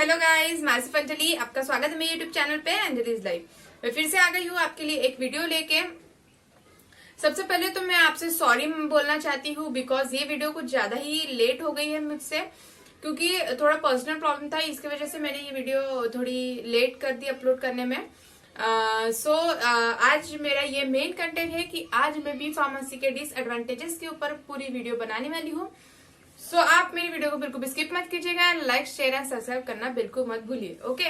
Hello guys, मैं सिर्फ अंजलि। आपका स्वागत है मेरे यूट्यूब चैनल पे अंजलि's लाइफ। मैं फिर से आ गई हूँ आपके लिए एक वीडियो लेके। सबसे पहले तो मैं आपसे सॉरी बोलना चाहती हूँ बिकॉज ये वीडियो कुछ ज्यादा ही लेट हो गई है मुझसे, क्योंकि थोड़ा पर्सनल प्रॉब्लम था। इसकी वजह से मैंने ये वीडियो थोड़ी लेट कर दी अपलोड करने में। आज मेरा ये मेन कंटेंट है कि आज मैं बी फार्मेसी के डिसएडवांटेजेस के ऊपर पूरी वीडियो बनाने वाली हूँ। आप मेरी वीडियो को बिल्कुल भी स्किप मत कीजिएगा। लाइक, शेयर एंड सब्सक्राइब करना बिल्कुल मत भूलिए। ओके।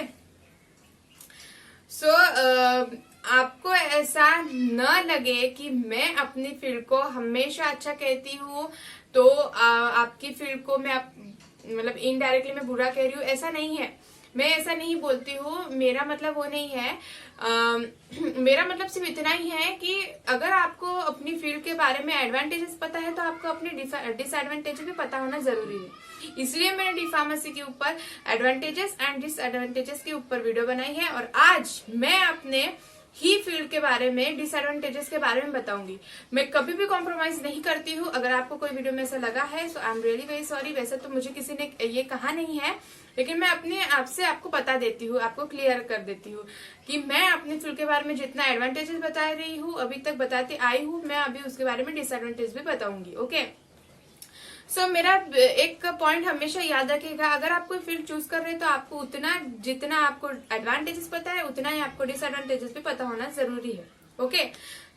आपको ऐसा न लगे कि मैं अपनी फील्ड को हमेशा अच्छा कहती हूँ तो आपकी फील्ड को मैं मतलब इनडायरेक्टली मैं बुरा कह रही हूँ, ऐसा नहीं है। मैं ऐसा नहीं बोलती हूँ, मेरा मतलब वो नहीं है। मेरा मतलब सिर्फ इतना ही है कि अगर आपको अपनी फील्ड के बारे में एडवांटेजेस पता है तो आपको अपने डिसएडवांटेजेस भी पता होना जरूरी है। इसलिए मैंने डी फार्मेसी के ऊपर एडवांटेजेस एंड डिसएडवांटेजेस के ऊपर वीडियो बनाई है और आज मैं अपने ही फील्ड के बारे में डिसएडवांटेजेस के बारे में बताऊंगी। मैं कभी भी कॉम्प्रोमाइज नहीं करती हूँ। अगर आपको कोई वीडियो में ऐसा लगा है so I am really very sorry. वैसे तो मुझे किसी ने ये कहा नहीं है, लेकिन मैं अपने आप से आपको बता देती हूँ, आपको क्लियर कर देती हूँ कि मैं अपने फील्ड के बारे में जितना एडवांटेजेस बता रही हूँ, अभी तक बताती आई हूँ, मैं अभी उसके बारे में डिसएडवांटेज भी बताऊंगी। ओके। मेरा एक पॉइंट हमेशा याद रखिएगा, अगर आप कोई फील्ड चूज कर रहे हैं तो आपको उतना जितना आपको एडवांटेजेस पता है उतना ही आपको डिसएडवांटेजेस भी पता होना जरूरी है। ओके।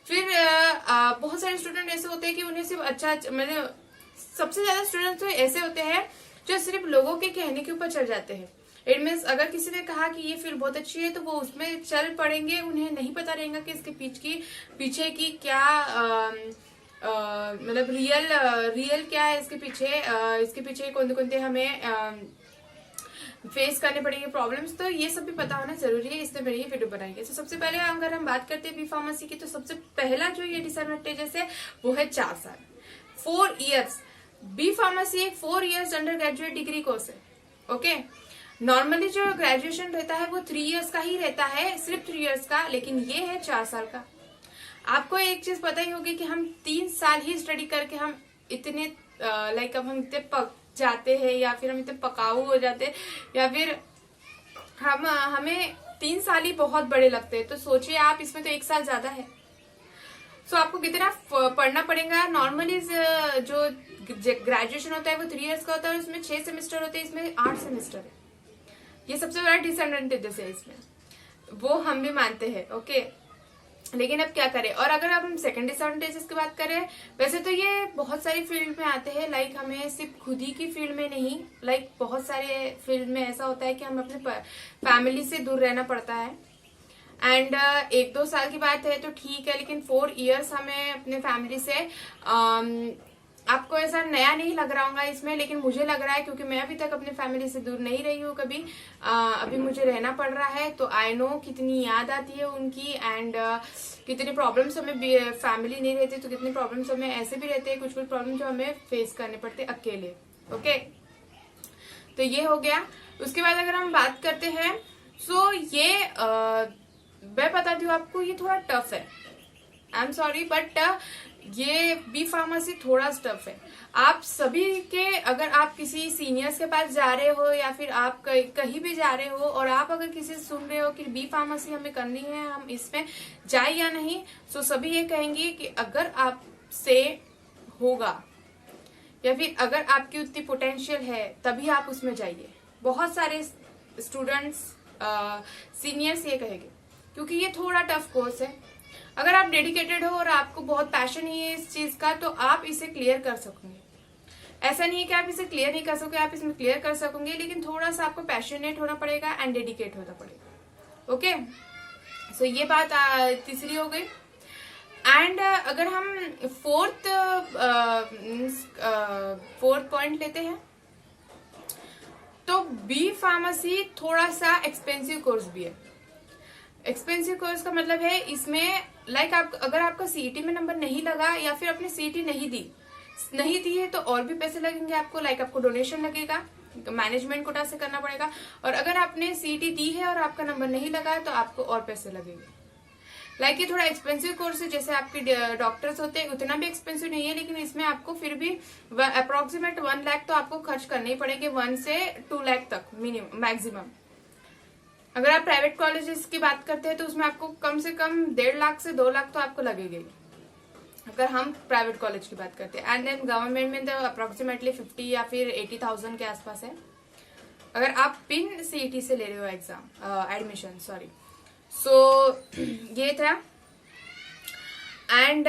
फिर बहुत सारे स्टूडेंट ऐसे होते हैं कि उन्हें सिर्फ मतलब सबसे ज्यादा स्टूडेंट तो ऐसे होते हैं जो सिर्फ लोगों के कहने के ऊपर चल जाते हैं। इट मीन्स अगर किसी ने कहा कि ये फील्ड बहुत अच्छी है तो वो उसमें चल पड़ेंगे। उन्हें नहीं पता रहेगा कि इसके पीछे की क्या मतलब रियल क्या है इसके पीछे कौन कौन से हमें फेस करने पड़ेंगे प्रॉब्लम्स, तो ये सब भी पता होना जरूरी है। इसलिए मैंने ये वीडियो बनाई है। सबसे पहले अगर हम बात करते हैं बी फार्मेसी की, तो सबसे पहला जो ये डिसएडवांटेजेस है वो है 4 साल, 4 इयर्स। बी फार्मेसी एक 4 years under graduate degree course है। ओके। नॉर्मली जो ग्रेजुएशन रहता है वो 3 इयर्स का ही रहता है, सिर्फ 3 इयर्स का, लेकिन ये है 4 साल का। आपको एक चीज पता ही होगी कि हम 3 साल ही स्टडी करके हम इतने अब हम इतने पक जाते हैं या फिर हम इतने पकाऊ हो जाते हैं या फिर हमें 3 साल ही बहुत बड़े लगते हैं। तो सोचिए आप, इसमें तो 1 साल ज्यादा है। आपको कितना पढ़ना पड़ेगा। नॉर्मली जो ग्रेजुएशन होता है वो 3 इयर्स का होता है, उसमें 6 सेमेस्टर होते हैं, इसमें 8 सेमेस्टर है। ये सबसे बड़ा डिसएडवांटेजेस है इसमें, वो हम भी मानते हैं। ओके। लेकिन अब क्या करें। और अगर अब हम सेकंड डिसएडवांटेजेस की बात करें, वैसे तो ये बहुत सारी फील्ड में आते हैं। हमें सिर्फ खुद ही की फील्ड में नहीं, बहुत सारे फील्ड में ऐसा होता है कि हम अपने फैमिली से दूर रहना पड़ता है। एंड 1-2 साल की बात है तो ठीक है, लेकिन 4 इयर्स हमें अपने फैमिली से आपको ऐसा नया नहीं लग रहा होगा इसमें, लेकिन मुझे लग रहा है क्योंकि मैं अभी तक अपने फैमिली से दूर नहीं रही हूँ कभी। अभी मुझे रहना पड़ रहा है तो आई नो कितनी याद आती है उनकी एंड कितनी प्रॉब्लम्स हमें फैमिली नहीं रहती तो कितनी प्रॉब्लम्स हमें ऐसे भी रहते हैं, कुछ प्रॉब्लम जो हमें फेस करने पड़ते अकेले। ओके। तो ये हो गया। उसके बाद अगर हम बात करते हैं ये मैं बताती हूँ आपको, ये थोड़ा टफ है। आई एम सॉरी बट ये बी फार्मेसी थोड़ा टफ है। आप सभी के, अगर आप किसी सीनियर्स के पास जा रहे हो या फिर आप कहीं भी जा रहे हो और आप अगर किसी से सुन रहे हो कि बी फार्मेसी हमें करनी है, हम इसमें जाए या नहीं, सभी ये कहेंगे कि अगर आपसे होगा या फिर अगर आपकी उतनी पोटेंशियल है तभी आप उसमें जाइए। बहुत सारे स्टूडेंट्स सीनियर्स ये कहेंगे, क्योंकि ये थोड़ा टफ कोर्स है। अगर आप डेडिकेटेड हो और आपको बहुत पैशन है इस चीज का तो आप इसे क्लियर कर सकोगे। ऐसा नहीं है कि आप इसे क्लियर नहीं कर सकोगे, आप इसमें क्लियर कर सकोगे, लेकिन थोड़ा सा आपको पैशनेट होना पड़ेगा एंड डेडिकेट होना पड़ेगा। ओके। ये बात तीसरी हो गई। एंड अगर हम फोर्थ पॉइंट लेते हैं तो बी फार्मेसी थोड़ा सा एक्सपेंसिव कोर्स भी है। एक्सपेंसिव कोर्स का मतलब है इसमें अगर आपका सीईटी में नंबर नहीं लगा या फिर आपने सीईटी नहीं दी है तो और भी पैसे लगेंगे आपको। आपको डोनेशन लगेगा, मैनेजमेंट कोटा से करना पड़ेगा। और अगर आपने सीईटी दी है और आपका नंबर नहीं लगा तो आपको और पैसे लगेंगे। लाइक ये थोड़ा एक्सपेंसिव कोर्स है, जैसे आपके डॉक्टर्स होते हैं उतना भी एक्सपेंसिव नहीं है, लेकिन इसमें आपको फिर भी अप्रोक्सीमेट 1 लाख तो आपको खर्च करने ही पड़ेंगे, 1 से 2 लाख तक मिनिमम मैक्सिमम। अगर आप प्राइवेट कॉलेजेस की बात करते हैं तो उसमें आपको कम से कम 1.5 लाख से 2 लाख तो आपको लगेगा, अगर हम प्राइवेट कॉलेज की बात करते हैं। एंड देन गवर्नमेंट में तो अप्रोक्सीमेटली 50 या फिर 80,000 के आसपास है, अगर आप पिन सीईटी से ले रहे हो एग्जाम एडमिशन, सॉरी। सो ये था। एंड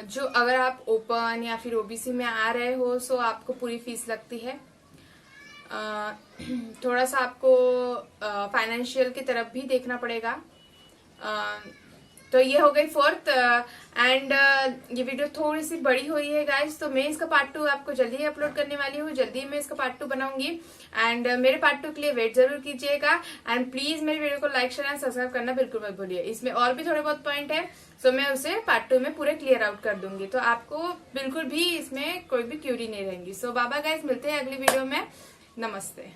जो अगर आप ओपन या फिर ओबीसी में आ रहे हो सो आपको पूरी फीस लगती है। थोड़ा सा आपको फाइनेंशियल की तरफ भी देखना पड़ेगा। तो ये हो गई 4th। एंड ये वीडियो थोड़ी सी बड़ी हुई है गाइस, तो मैं इसका पार्ट 2 आपको जल्दी ही अपलोड करने वाली हूँ, जल्दी ही मैं इसका पार्ट 2 बनाऊंगी। एंड मेरे पार्ट 2 के लिए वेट जरूर कीजिएगा। एंड प्लीज मेरे वीडियो को लाइक शेयर एंड सब्सक्राइब करना बिल्कुल मत भूलिए। इसमें और भी थोड़े बहुत पॉइंट है, तो मैं उसे पार्ट 2 में पूरे क्लियर आउट कर दूंगी, तो आपको बिल्कुल भी इसमें कोई भी क्यूरी नहीं रहेंगी। सो बाबा गाइस, मिलते हैं अगली वीडियो में। नमस्ते।